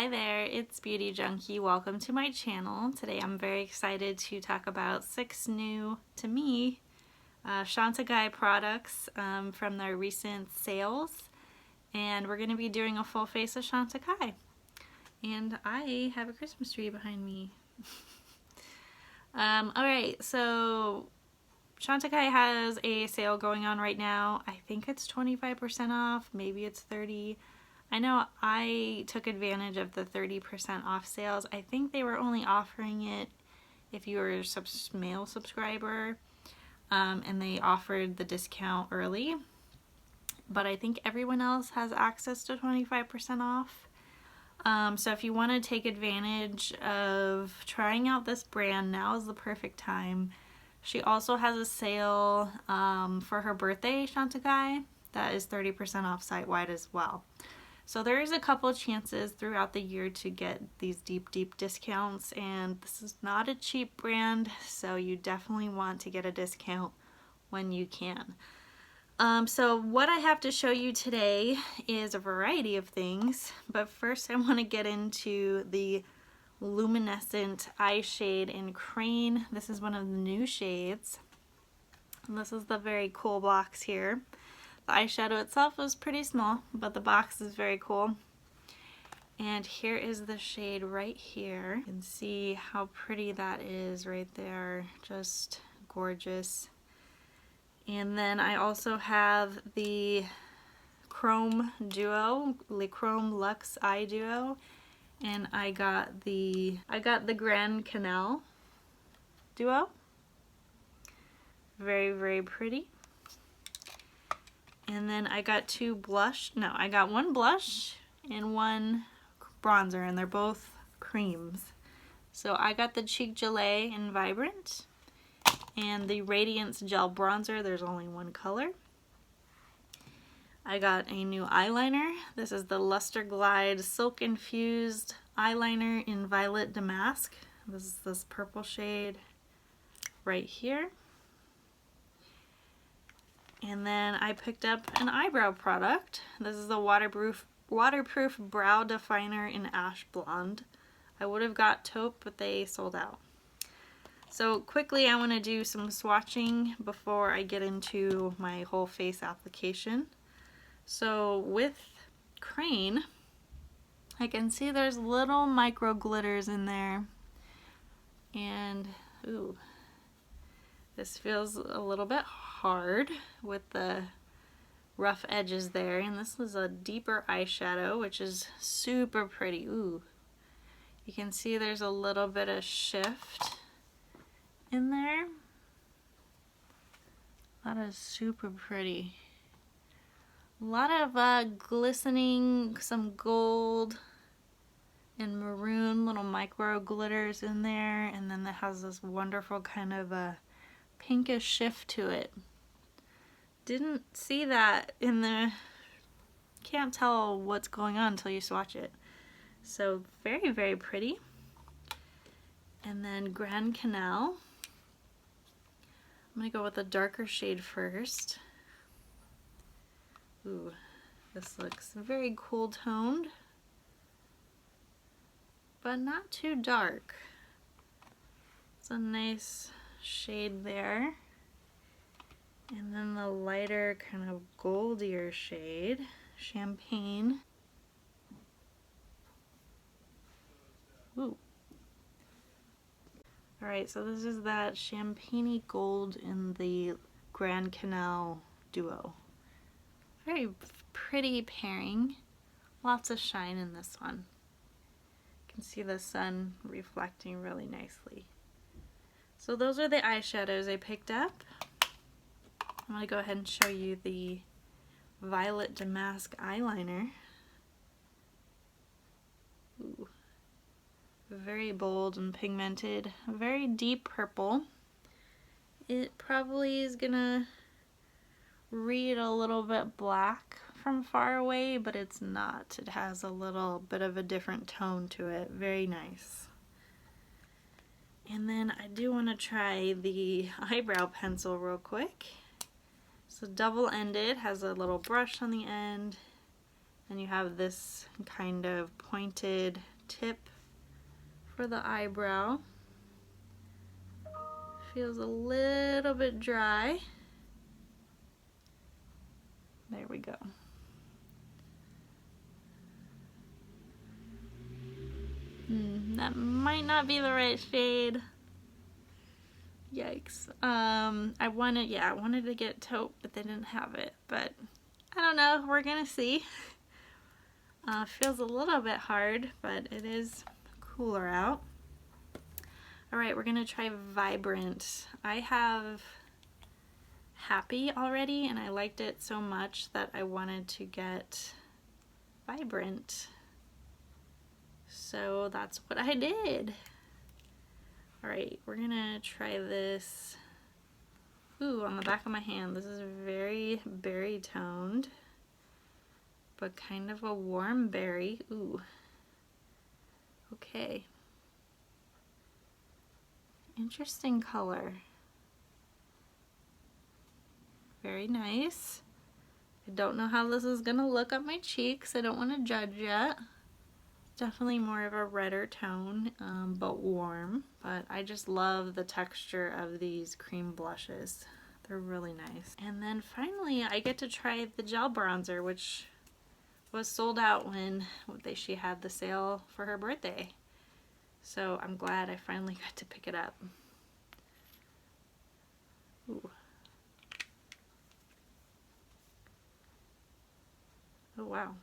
Hi there, it's Beauty Junkie. Welcome to my channel. Today I'm very excited to talk about 6 new, to me, Chantecaille products from their recent sales. And we're going to be doing a full face of Chantecaille. And I have a Christmas tree behind me. Alright, so Chantecaille has a sale going on right now. I think it's 25% off, maybe it's 30%. I know I took advantage of the 30% off sales. I think they were only offering it if you were a male subscriber, and they offered the discount early. But I think everyone else has access to 25% off. So if you want to take advantage of trying out this brand, now is the perfect time. She also has a sale for her birthday, Chantecaille, that is 30% off site-wide as well. So there is a couple chances throughout the year to get these deep discounts, and this is not a cheap brand, so you definitely want to get a discount when you can. So what I have to show you today is a variety of things, but first I want to get into the luminescent eye shade in Crane. This is one of the new shades. And this is the very cool box here. The eyeshadow itself is pretty small, but the box is very cool. And here is the shade right here. You can see how pretty that is right there. Just gorgeous. And then I also have the Chrome Duo, Le Chrome Luxe Eye Duo. And I got the Grand Canal Duo. Very pretty. And then I got I got one blush and one bronzer, and they're both creams. So I got the Cheek Gelée in Vibrant and the Radiance Gel Bronzer. There's only one color. I got a new eyeliner. This is the Luster Glide Silk Infused Eyeliner in Violet Damask. This is this purple shade right here. And then I picked up an eyebrow product. This is the waterproof brow definer in Ash Blonde. I would have got taupe, but they sold out. So quickly I want to do some swatching before I get into my whole face application. So with Crane, I can see there's little micro glitters in there. And ooh, this feels a little bit hard with the rough edges there. And this is a deeper eyeshadow, which is super pretty. Ooh, you can see there's a little bit of shift in there. That is super pretty. A lot of glistening, some gold and maroon little micro glitters in there, and then it has this wonderful kind of a pinkish shift to it. Didn't see that in the, can't tell what's going on until you swatch it. So very pretty. And then Grand Canal. I'm gonna go with a darker shade first. Ooh, this looks very cool toned, but not too dark. It's a nice shade there. And then the lighter kind of goldier shade, Champagne. Ooh. Alright, so this is that champagne-y gold in the Grand Canal Duo. Very pretty pairing. Lots of shine in this one. You can see the sun reflecting really nicely. So those are the eyeshadows I picked up. I'm going to go ahead and show you the Violet Damask eyeliner. Ooh. Very bold and pigmented. Very deep purple. It probably is going to read a little bit black from far away, but it's not. It has a little bit of a different tone to it. Very nice. And then I do want to try the eyebrow pencil real quick. So double-ended, has a little brush on the end, and you have this kind of pointed tip for the eyebrow. Feels a little bit dry. There we go. That might not be the right shade. Yikes. I wanted to get taupe, but they didn't have it. But I don't know, we're gonna see. Feels a little bit hard, but it is cooler out. Alright, we're gonna try Vibrant. I have Happy already, and I liked it so much that I wanted to get Vibrant. So that's what I did. Alright, we're gonna try this. Ooh, on the back of my hand. This is very berry toned, but kind of a warm berry. Ooh. Okay. Interesting color. Very nice. I don't know how this is gonna look on my cheeks. I don't want to judge yet. Definitely more of a redder tone, but warm. But I just love the texture of these cream blushes. They're really nice. And then finally I get to try the gel bronzer, which was sold out when she had the sale for her birthday. So I'm glad I finally got to pick it up. Ooh. Oh wow.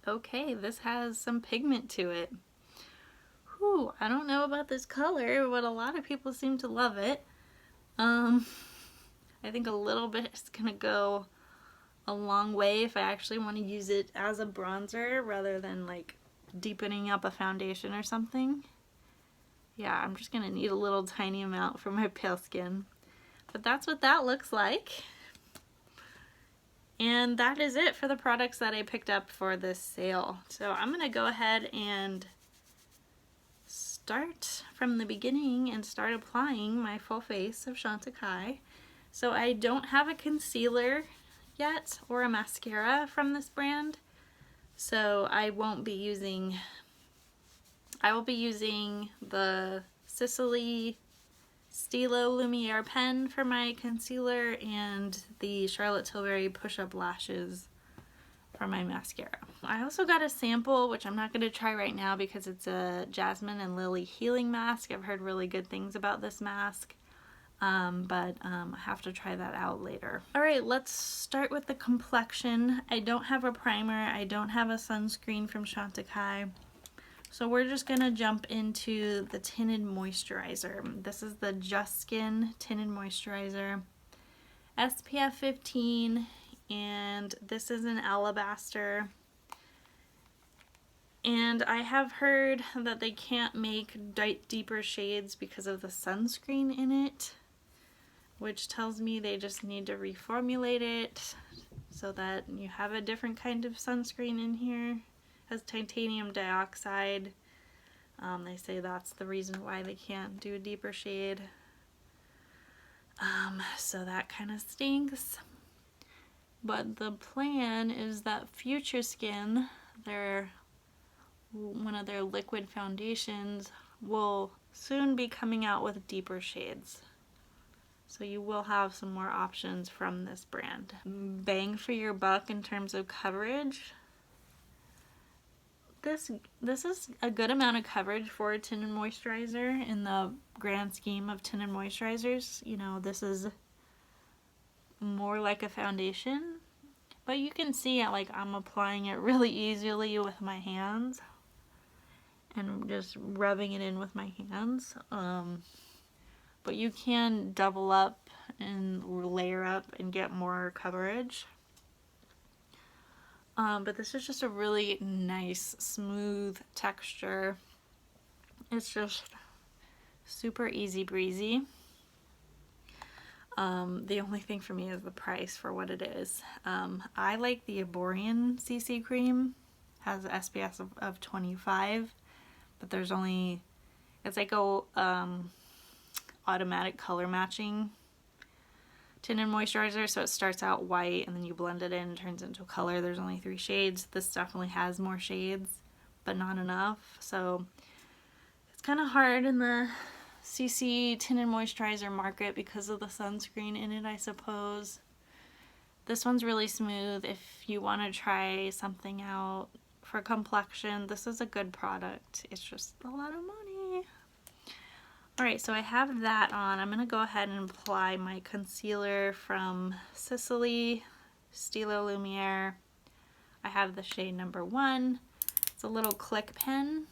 Okay, this has some pigment to it. Whew, I don't know about this color, but a lot of people seem to love it. I think a little bit is gonna go a long way if I actually want to use it as a bronzer rather than like deepening up a foundation or something. Yeah, I'm just gonna need a little tiny amount for my pale skin. But that's what that looks like. And that is it for the products that I picked up for this sale. So I'm gonna go ahead and start from the beginning and start applying my full face of Chantecaille. So I don't have a concealer yet or a mascara from this brand. So I will be using the Sicily Stilo Lumiere pen for my concealer and the Charlotte Tilbury Push-Up Lashes for my mascara. I also got a sample, which I'm not going to try right now because it's a Jasmine and Lily Healing Mask. I've heard really good things about this mask, but I have to try that out later. Alright, let's start with the complexion. I don't have a primer, I don't have a sunscreen from Chantecaille. So we're just gonna jump into the tinted moisturizer. This is the Just Skin tinted moisturizer, SPF 15, and this is an alabaster. And I have heard that they can't make deeper shades because of the sunscreen in it, which tells me they just need to reformulate it so that you have a different kind of sunscreen in here. Has titanium dioxide. They say that's the reason why they can't do a deeper shade. So that kind of stinks. But the plan is that Future Skin, one of their liquid foundations, will soon be coming out with deeper shades. So you will have some more options from this brand. Bang for your buck in terms of coverage. This is a good amount of coverage for a tinted moisturizer in the grand scheme of tinted moisturizers. You know, this is more like a foundation, but you can see like I'm applying it really easily with my hands and just rubbing it in with my hands. But you can double up and layer up and get more coverage. But this is just a really nice, smooth texture. It's just super easy breezy. The only thing for me is the price for what it is. I like the Erborian CC cream. Has SPF of 25, but there's only, it's like a automatic color matching tinted moisturizer, so it starts out white and then you blend it in and it turns into a color. There's only 3 shades. This definitely has more shades. but not enough. So it's kind of hard in the CC tinted moisturizer market because of the sunscreen in it, I suppose. This one's really smooth. If you want to try something out for complexion, this is a good product. It's just a lot of money. Alright, so I have that on. I'm going to go ahead and apply my concealer from Sicily, Stilo Lumiere. I have the shade number 1. It's a little click pen.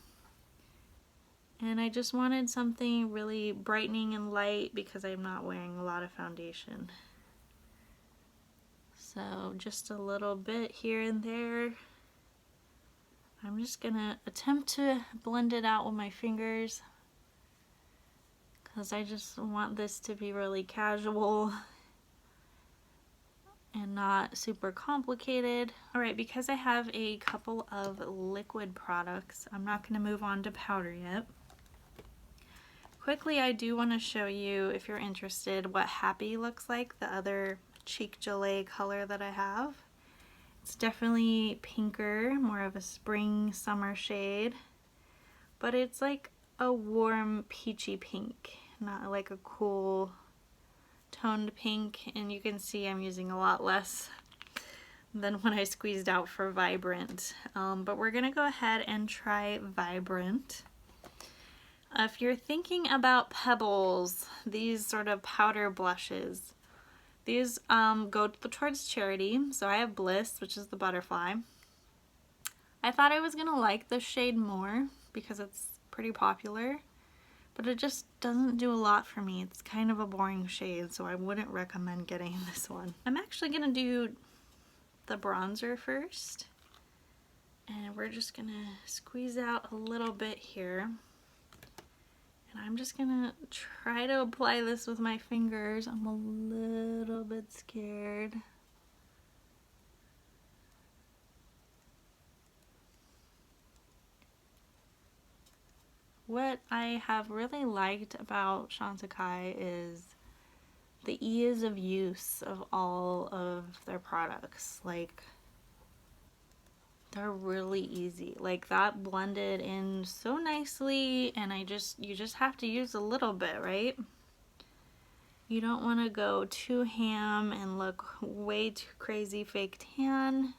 And I just wanted something really brightening and light because I'm not wearing a lot of foundation. So just a little bit here and there. I'm just gonna attempt to blend it out with my fingers because I just want this to be really casual and not super complicated. Alright, because I have a couple of liquid products, I'm not gonna move on to powder yet. Quickly, I do want to show you, if you're interested, what Happy looks like, the other cheek gelée color that I have. It's definitely pinker, more of a spring summer shade, but it's like a warm peachy pink, not like a cool toned pink, and you can see I'm using a lot less than when I squeezed out for Vibrant. But we're gonna go ahead and try Vibrant. If you're thinking about Pebbles, these sort of powder blushes, these go towards charity. So I have Bliss, which is the butterfly. I thought I was gonna like this shade more because it's pretty popular, but it just doesn't do a lot for me. It's kind of a boring shade, so I wouldn't recommend getting this one. I'm actually gonna do the bronzer first, and we're just gonna squeeze out a little bit here. And I'm just gonna try to apply this with my fingers. I'm a little bit scared. What I have really liked about Chantecaille is the ease of use of all of their products. Like, they're really easy. Like, that blended in so nicely, and you just have to use a little bit, right? You don't want to go too ham and look way too crazy fake tan.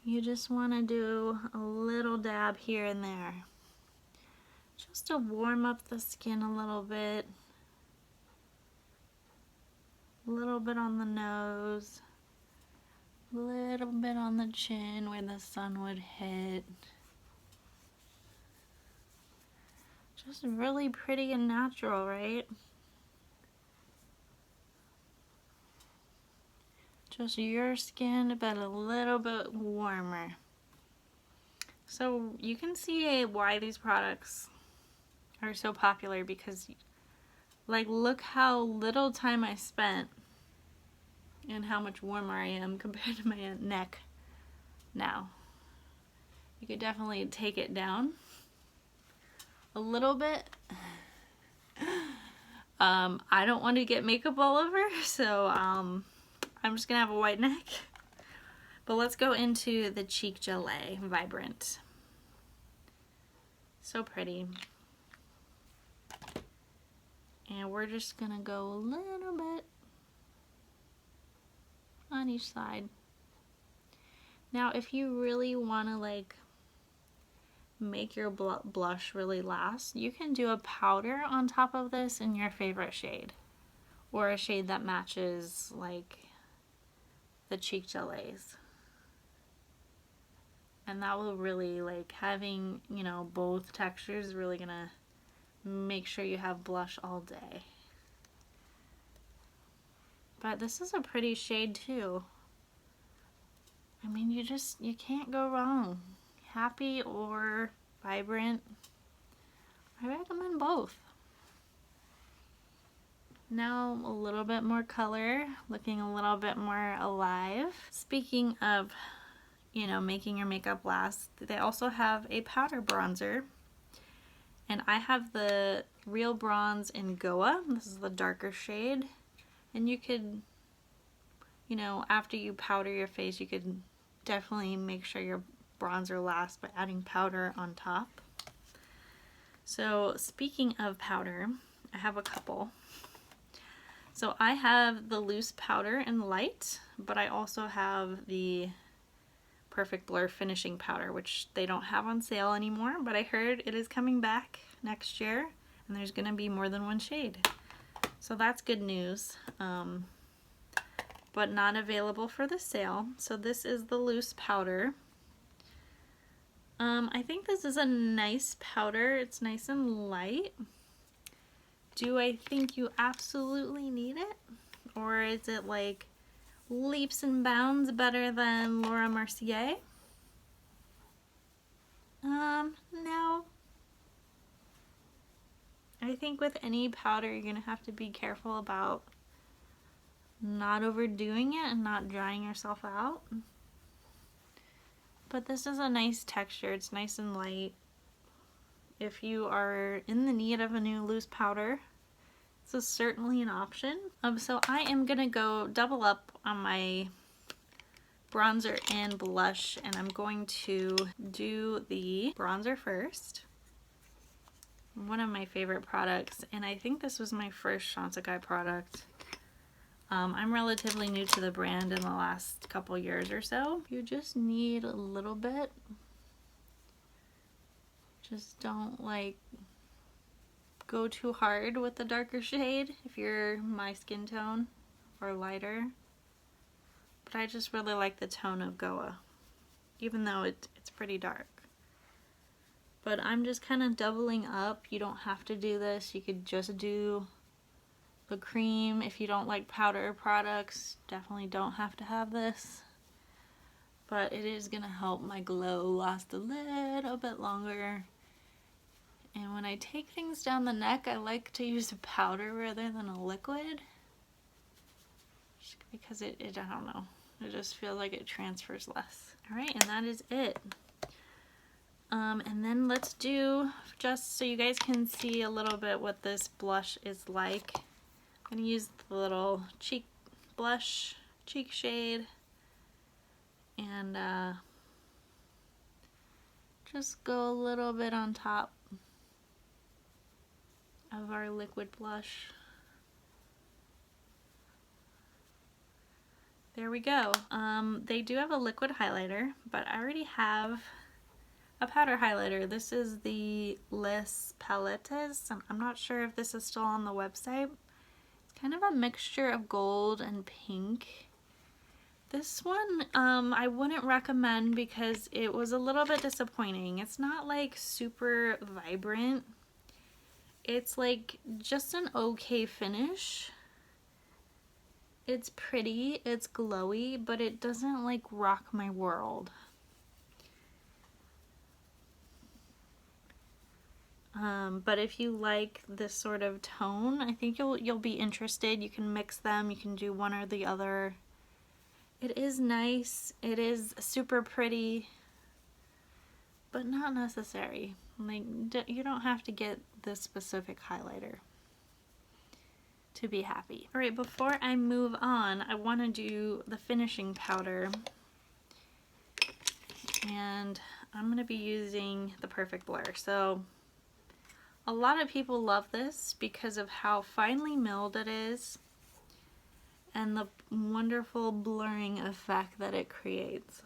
You just want to do a little dab here and there, just to warm up the skin a little bit on the nose, a little bit on the chin where the sun would hit. Just really pretty and natural, right? Just your skin, but a little bit warmer. So you can see why these products are so popular, because like, look how little time I spent and how much warmer I am compared to my neck now. You could definitely take it down a little bit. I don't want to get makeup all over, so I'm just gonna have a white neck. But let's go into the Cheek Gelée Vibrant. So pretty. And we're just gonna go a little bit on each side. Now, if you really want to like make your blush really last, you can do a powder on top of this in your favorite shade, or a shade that matches like the Cheek Gelées. And that will really, like, having, you know, both textures, really gonna make sure you have blush all day. But this is a pretty shade too. I mean, you can't go wrong. Happy or Vibrant, I recommend both. Now a little bit more color, looking a little bit more alive. Speaking of, you know, making your makeup last, they also have a powder bronzer. And I have the Real Bronze in Goa. This is the darker shade. And you could, you know, after you powder your face, you could definitely make sure your bronzer last by adding powder on top. So speaking of powder, I have a couple. So I have the loose powder in light, but I also have the Perfect Blur finishing powder, which they don't have on sale anymore, but I heard it is coming back next year and there's gonna be more than one shade. So that's good news, but not available for the sale. So this is the loose powder. I think this is a nice powder. It's nice and light. Do I think you absolutely need it? Or is it like leaps and bounds better than Laura Mercier? No. I think with any powder you're gonna have to be careful about not overdoing it and not drying yourself out. But this is a nice texture. It's nice and light. If you are in the need of a new loose powder, this is certainly an option. So I am gonna go double up on my bronzer and blush, and I'm going to do the bronzer first. One of my favorite products, and I think this was my first Chantecaille product. I'm relatively new to the brand in the last couple years or so. You just need a little bit. Just don't like go too hard with the darker shade if you're my skin tone or lighter. But I just really like the tone of Goa, even though it's pretty dark. But I'm just kind of doubling up. You don't have to do this. You could just do the cream. If you don't like powder products, definitely don't have to have this. But it is gonna help my glow last a little bit longer. And when I take things down the neck, I like to use a powder rather than a liquid. Just because I don't know, it just feels like it transfers less. All right, and that is it. And then let's do, just so you guys can see a little bit what this blush is like. I'm gonna use the little cheek blush, cheek shade, and just go a little bit on top of our liquid blush. There we go. They do have a liquid highlighter, but I already have a powder highlighter. This is the Les Palettes. I'm not sure if this is still on the website. It's kind of a mixture of gold and pink. This one I wouldn't recommend because it was a little bit disappointing. It's not like super vibrant. It's like just an okay finish. It's pretty, it's glowy, but it doesn't like rock my world. But if you like this sort of tone, I think you'll be interested. You can mix them, you can do one or the other. It is nice, it is super pretty, but not necessary. Like, you don't have to get this specific highlighter to be happy. All right, before I move on, I want to do the finishing powder, and I'm going to be using the Perfect Blur. So a lot of people love this because of how finely milled it is and the wonderful blurring effect that it creates.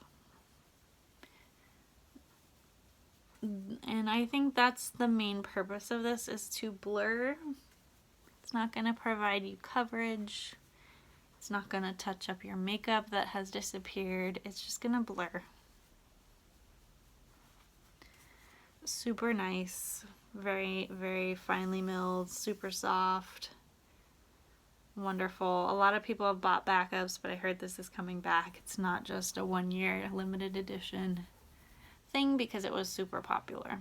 And I think that's the main purpose of this, is to blur. It's not going to provide you coverage. It's not going to touch up your makeup that has disappeared. It's just going to blur. Super nice. Very, very finely milled, super soft. Wonderful. A lot of people have bought backups, but I heard this is coming back. It's not just a 1-year limited edition thing because it was super popular.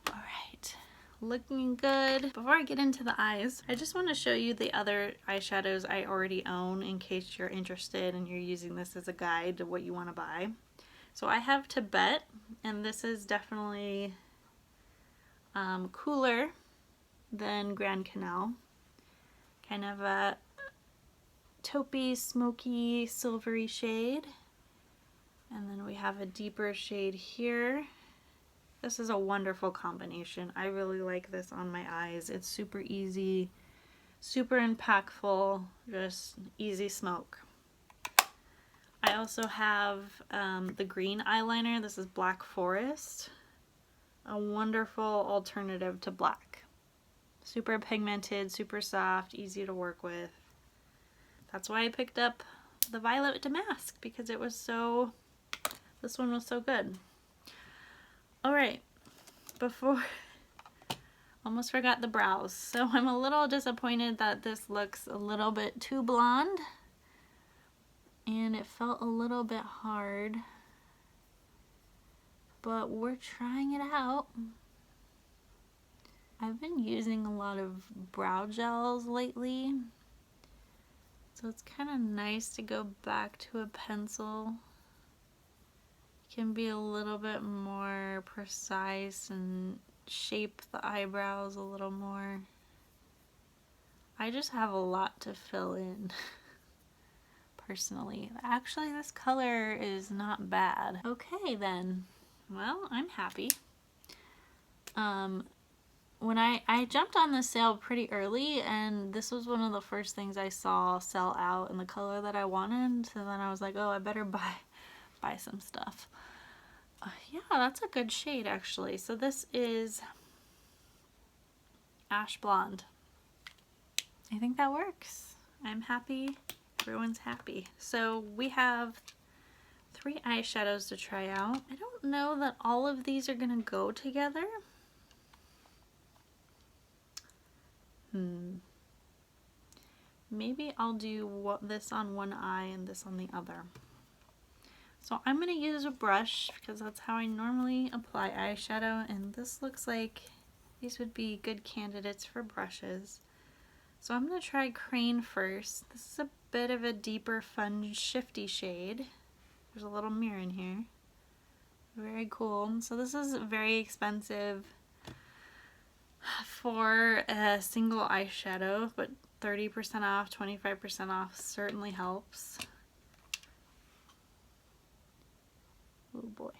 All right, looking good. Before I get into the eyes, I just want to show you the other eyeshadows I already own in case you're interested and you're using this as a guide to what you want to buy. So I have Tibet, and this is definitely cooler than Grand Canal. Kind of a taupey, smoky, silvery shade. And then we have a deeper shade here. This is a wonderful combination. I really like this on my eyes. It's super easy, super impactful, just easy smoke. I also have the green eyeliner. This is Black Forest. A wonderful alternative to black. Super pigmented, super soft, easy to work with. That's why I picked up the Violet Damask, because it was so, this one was so good. Alright, almost forgot the brows. So I'm a little disappointed that this looks a little bit too blonde. And it felt a little bit hard. But we're trying it out. I've been using a lot of brow gels lately. So it's kind of nice to go back to a pencil. Can be a little bit more precise and shape the eyebrows a little more. I just have a lot to fill in personally. Actually, this color is not bad. Okay then, well, I'm happy. When I jumped on this sale pretty early, and this was one of the first things I saw sell out in the color that I wanted, so then I was like, oh, I better buy some stuff. Yeah, that's a good shade actually. So this is Ash Blonde. I think that works. I'm happy. Everyone's happy. So we have 3 eyeshadows to try out. I don't know that all of these are gonna go together. Maybe I'll do this on one eye and this on the other. So I'm going to use a brush because that's how I normally apply eyeshadow, and this looks like these would be good candidates for brushes. So I'm going to try Crane first. This is a bit of a deeper, fun, shifty shade. There's a little mirror in here. Very cool. So this is very expensive for a single eyeshadow, but 30% off, 25% off certainly helps. Oh boy.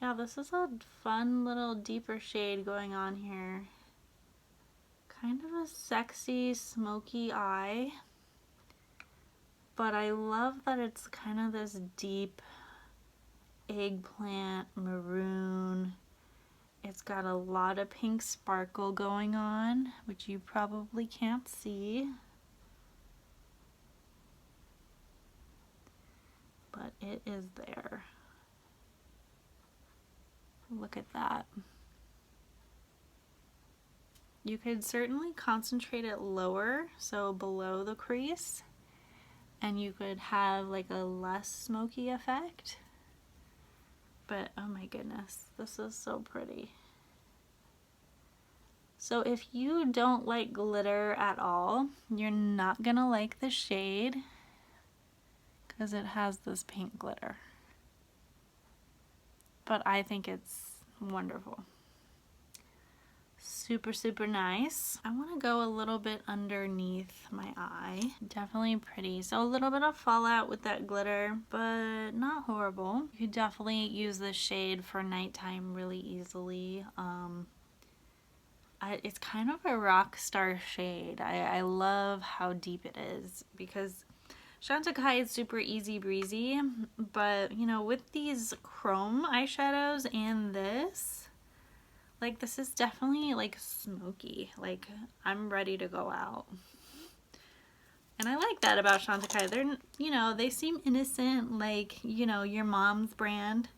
Yeah, this is a fun little deeper shade going on here. Kind of a sexy, smoky eye. But I love that it's kind of this deep eggplant maroon. It's got a lot of pink sparkle going on, which you probably can't see. But it is there. Look at that. You could certainly concentrate it lower, so below the crease, and you could have like a less smoky effect. But oh my goodness, this is so pretty. So if you don't like glitter at all, you're not gonna like the shade because it has this pink glitter. But I think it's wonderful. Super, super nice. I want to go a little bit underneath my eye. Definitely pretty. So a little bit of fallout with that glitter, but not horrible. You could definitely use this shade for nighttime really easily. It's kind of a rock star shade. I love how deep it is because Chantecaille is super easy breezy, but you know, with these chrome eyeshadows and this, like, this is definitely like smoky. Like, I'm ready to go out. And I like that about Chantecaille. They're, you know, they seem innocent, like, you know, your mom's brand,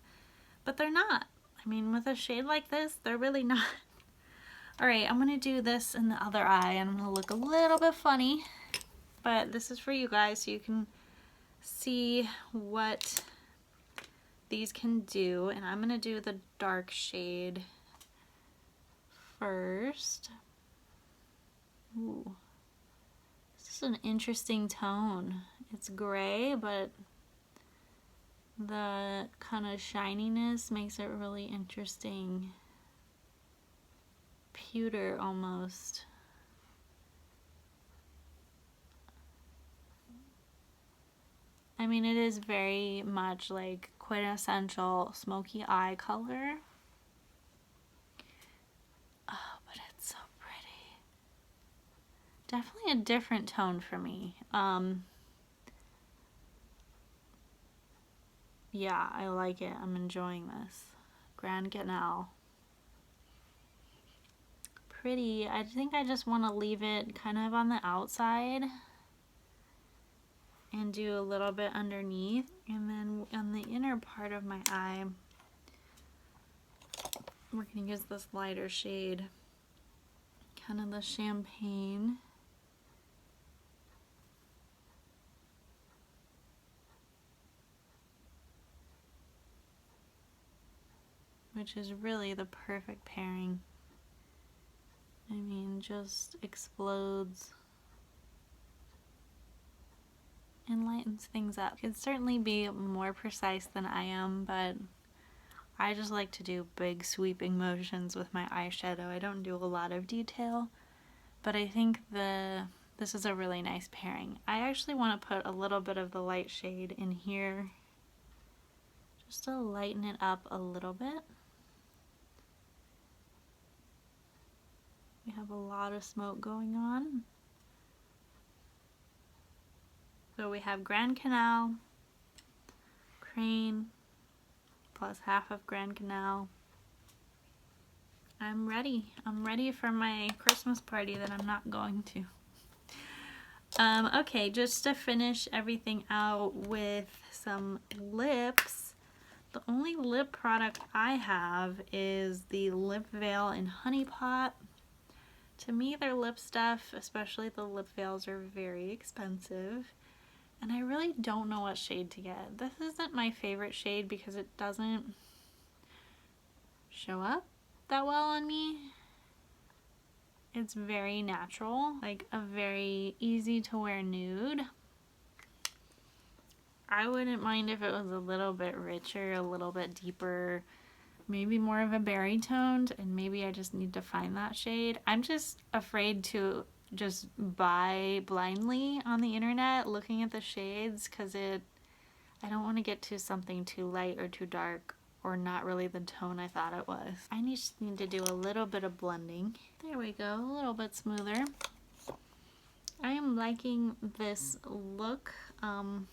but they're not. I mean, with a shade like this, they're really not. All right, I'm gonna do this in the other eye, and I'm gonna look a little bit funny, but this is for you guys so you can see what these can do. And I'm gonna do the dark shade first. Ooh, this is an interesting tone. It's gray, but the kind of shininess makes it really interesting. Pewter almost. I mean, it is very much like quintessential smoky eye color. Oh, but it's so pretty. Definitely a different tone for me. Yeah, I like it. I'm enjoying this. Grand Canal. Pretty. I think I just want to leave it kind of on the outside and do a little bit underneath, and then on the inner part of my eye we're going to use this lighter shade, kind of the champagne. Which is really the perfect pairing. I mean, just explodes and lightens things up. Could certainly be more precise than I am, but I just like to do big sweeping motions with my eyeshadow. I don't do a lot of detail, but I think this is a really nice pairing. I actually want to put a little bit of the light shade in here just to lighten it up a little bit. We have a lot of smoke going on. So we have Grand Canal, Crane, plus half of Grand Canal. I'm ready. I'm ready for my Christmas party that I'm not going to. Okay, just to finish everything out with some lips. The only lip product I have is the lip veil in Honey Pot. To me, their lip stuff, especially the lip veils, are very expensive, and I really don't know what shade to get. This isn't my favorite shade because it doesn't show up that well on me. It's very natural, like a very easy to wear nude. I wouldn't mind if it was a little bit richer, a little bit deeper, maybe more of a berry toned, and maybe I just need to find that shade. I'm just afraid to just buy blindly on the internet looking at the shades, because I don't want to get to something too light or too dark or not really the tone I thought it was. I just need to do a little bit of blending. There we go, a little bit smoother. I am liking this look. I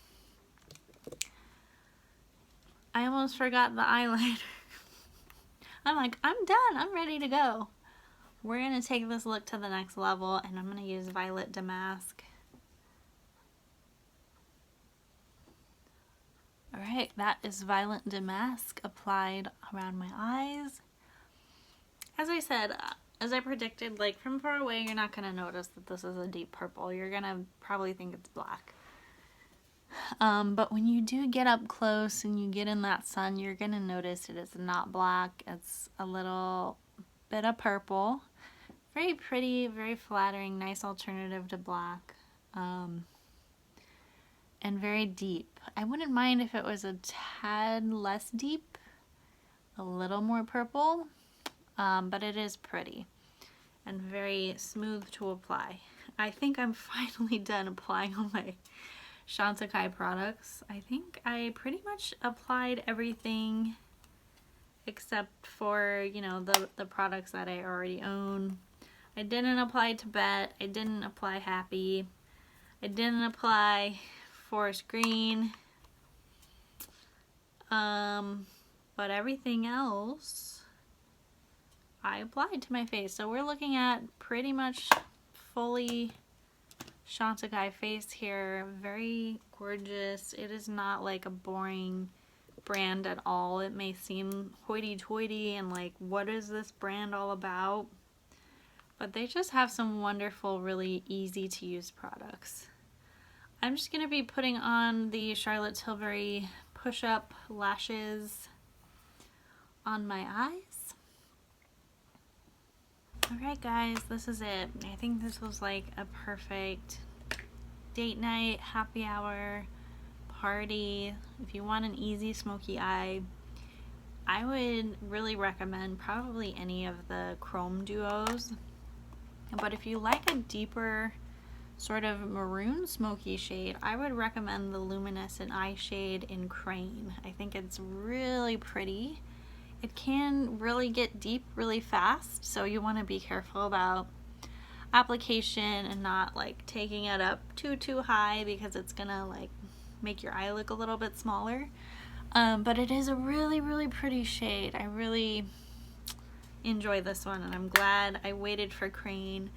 almost forgot the eyeliner. I'm like, I'm done, I'm ready to go. We're gonna take this look to the next level, and I'm gonna use Violet Damask. Alright, that is Violet Damask applied around my eyes. As I said, as I predicted, like from far away, you're not gonna notice that this is a deep purple. You're gonna probably think it's black. But when you do get up close and you get in that sun, you're gonna notice it is not black. It's a little bit of purple. Very pretty, very flattering, nice alternative to black. And very deep. I wouldn't mind if it was a tad less deep, a little more purple, but it is pretty and very smooth to apply. I think I'm finally done applying all my Chantecaille products. I think I pretty much applied everything except for, you know, the products that I already own. I didn't apply Tibet, I didn't apply Happy, I didn't apply Forest Green, but everything else I applied to my face. So we're looking at pretty much fully Chantecaille face here. Very gorgeous. It is not like a boring brand at all. It may seem hoity-toity and like, what is this brand all about? But they just have some wonderful, really easy to use products. I'm just going to be putting on the Charlotte Tilbury push-up lashes on my eyes. Alright guys, this is it. I think this was like a perfect date night, happy hour, party. If you want an easy smoky eye, I would really recommend probably any of the chrome duos. But if you like a deeper sort of maroon smoky shade, I would recommend the Luminescent Eye Shade in Crane. I think it's really pretty. It can really get deep really fast, so you want to be careful about application and not like taking it up too high, because it's gonna like make your eye look a little bit smaller. But it is a really pretty shade. I really enjoy this one, and I'm glad I waited for Crane.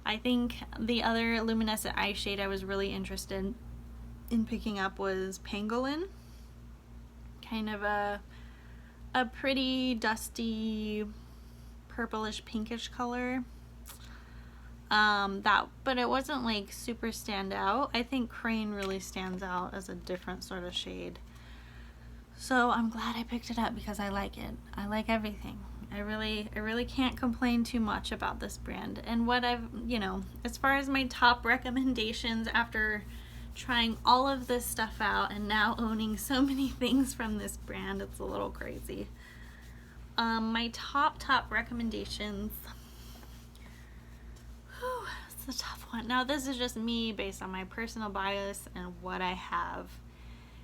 I think the other luminescent eye shade I was really interested in picking up was Pangolin. Kind of a pretty dusty purplish pinkish color. But it wasn't like super stand out. I think Crane really stands out as a different sort of shade. So I'm glad I picked it up because I like it. I like everything. I really can't complain too much about this brand. And what I've, as far as my top recommendations after trying all of this stuff out and now owning so many things from this brand, it's a little crazy. My top recommendations. Whew, it's a tough one. Now this is just me based on my personal bias and what I have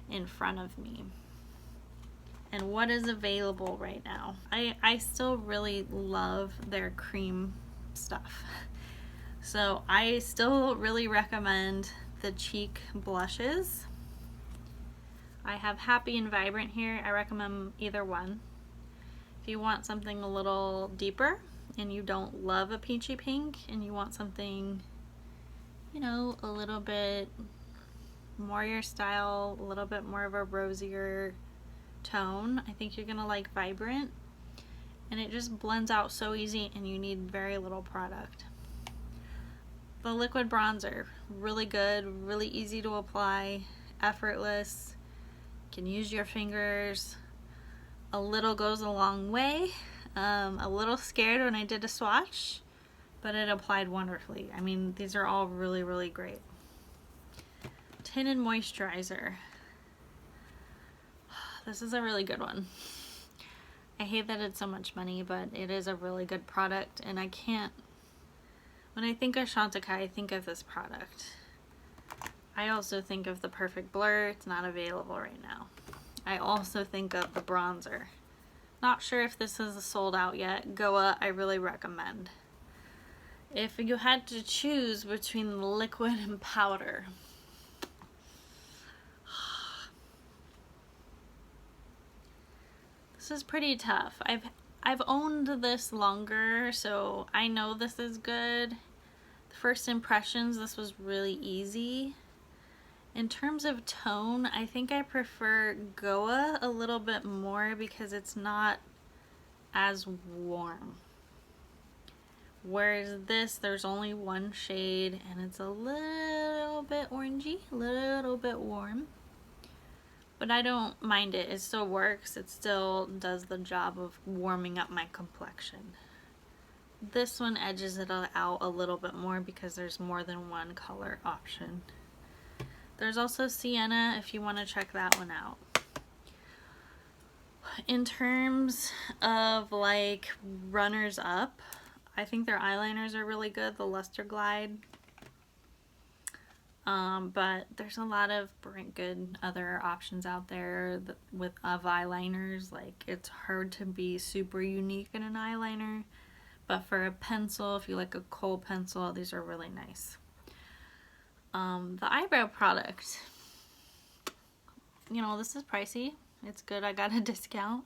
in front of me and what is available right now. I still really love their cream stuff. So I still really recommend the cheek blushes. I have Happy and Vibrant here. I recommend either one. If you want something a little deeper and you don't love a peachy pink and you want something, a little bit more your style, a little bit more of a rosier tone, I think you're gonna like Vibrant, and it just blends out so easy and you need very little product. The liquid bronzer, really good, really easy to apply, effortless, you can use your fingers, a little goes a long way. A little scared when I did a swatch, but it applied wonderfully. I mean, these are all really great. Tinted moisturizer. This is a really good one. I hate that it's so much money, but it is a really good product, and when I think of Chantecaille, I think of this product. I also think of the Perfect Blur. It's not available right now. I also think of the bronzer. Not sure if this is sold out yet. Goa, I really recommend. If you had to choose between the liquid and powder, this is pretty tough. I've owned this longer, so I know this is good. The first impressions, this was really easy. In terms of tone, I think I prefer Goa a little bit more because it's not as warm. Whereas this, there's only one shade and it's a little bit orangey, a little bit warm. But I don't mind it. It still works. It still does the job of warming up my complexion. This one edges it out a little bit more because there's more than one color option. There's also Sienna if you want to check that one out. In terms of like runners up, I think their eyeliners are really good, the Luster Glide. But there's a lot of good other options out there of eyeliners. Like, it's hard to be super unique in an eyeliner, but for a pencil, if you like a kohl pencil, these are really nice. The eyebrow product, this is pricey. It's good. I got a discount.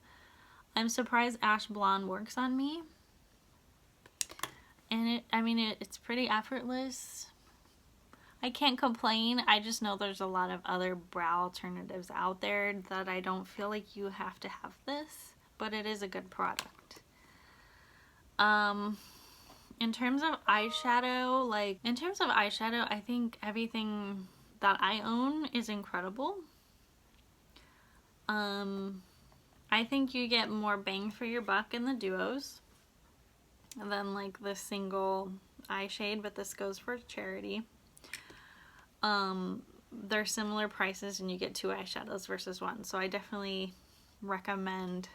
I'm surprised Ash Blonde works on me. And it's pretty effortless. I can't complain. I just know there's a lot of other brow alternatives out there that I don't feel like you have to have this, but it is a good product. In terms of eyeshadow, I think everything that I own is incredible. I think you get more bang for your buck in the duos than like the single eye shade, but this goes for charity. They're similar prices and you get 2 eyeshadows versus 1, so I definitely recommend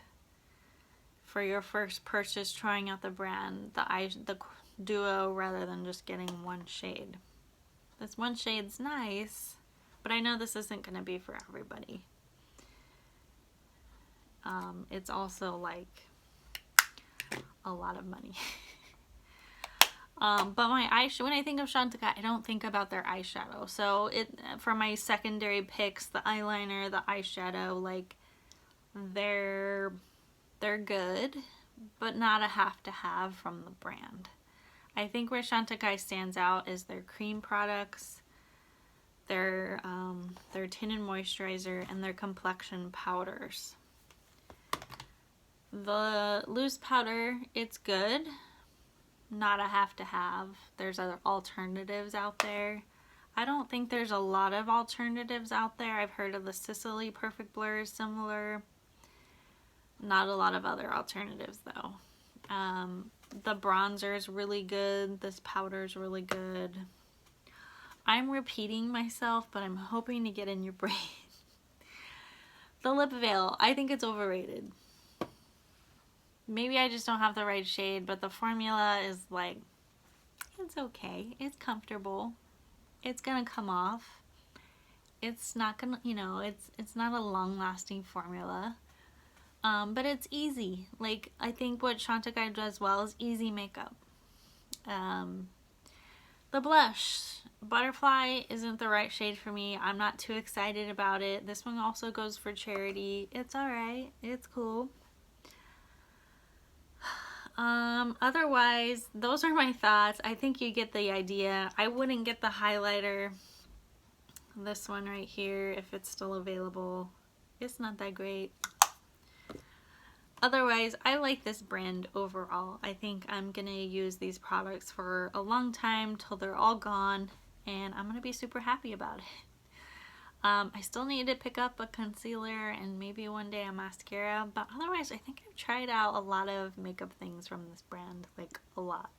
for your first purchase trying out the brand, the duo, rather than just getting one shade. This one shade's nice, but I know this isn't going to be for everybody. It's also like a lot of money. But my eyeshadow, when I think of Chantecaille, I don't think about their eyeshadow. So for my secondary picks, the eyeliner, the eyeshadow, like they're good, but not a have to have from the brand. I think where Chantecaille stands out is their cream products, their tint and moisturizer, and their complexion powders. The loose powder, it's good, not a have to have. There's other alternatives out there. I don't think there's a lot of alternatives out there. I've heard of the Sicily Perfect Blur is similar. Not a lot of other alternatives though. The bronzer is really good. This powder is really good. I'm repeating myself, but I'm hoping to get in your brain. The lip veil, I think it's overrated. Maybe I just don't have the right shade, but the formula is like, it's okay. It's comfortable. It's gonna come off. It's not gonna, you know, it's not a long-lasting formula. But it's easy. Like, I think what Chantecaille does well is easy makeup. The blush, Butterfly, isn't the right shade for me. I'm not too excited about it. This one also goes for charity. It's alright. It's cool. Otherwise, those are my thoughts. I think you get the idea. I wouldn't get the highlighter. This one right here, if it's still available. It's not that great. Otherwise, I like this brand overall. I think I'm gonna use these products for a long time till they're all gone, and I'm gonna be super happy about it. I still need to pick up a concealer and maybe one day a mascara, but otherwise I think I've tried out a lot of makeup things from this brand, like a lot.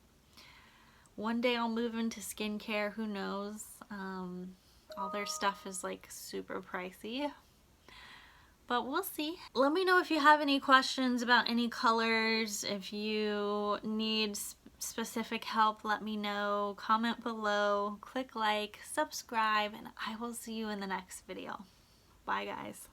One day I'll move into skincare, who knows. All their stuff is like super pricey, but we'll see. Let me know if you have any questions about any colors. If you need specific help, let me know. Comment below, click like, subscribe, and I will see you in the next video. Bye guys.